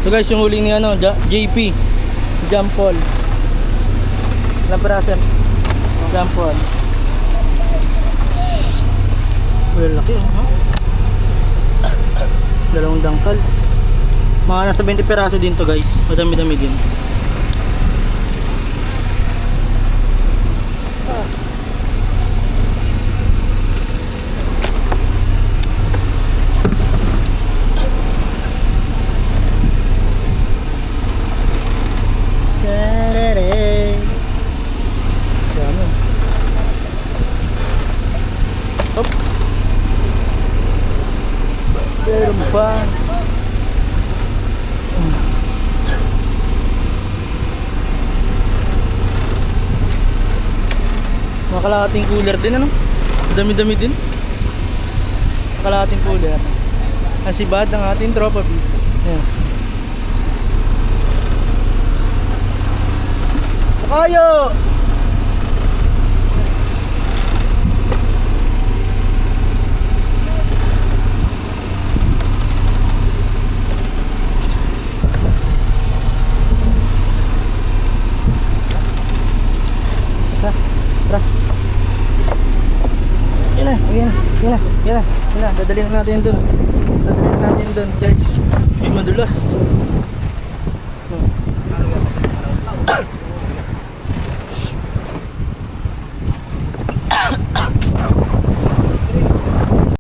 So guys, yung huli ni ano, JP Jump Paul. Ilang piraso? Jump Paul. Well, laki oh. Dalawang dangkal. Mga nasa 20 piraso din to guys. Madami-dami din. Hop. Meron pa. Makalahating cooler din ano? Dami-dami din. Makalahating cooler. Ang sibad ng ating tropa beats. Ayan. Kayo! Yan na. Dadalhin natin dun. Guys. May madulas.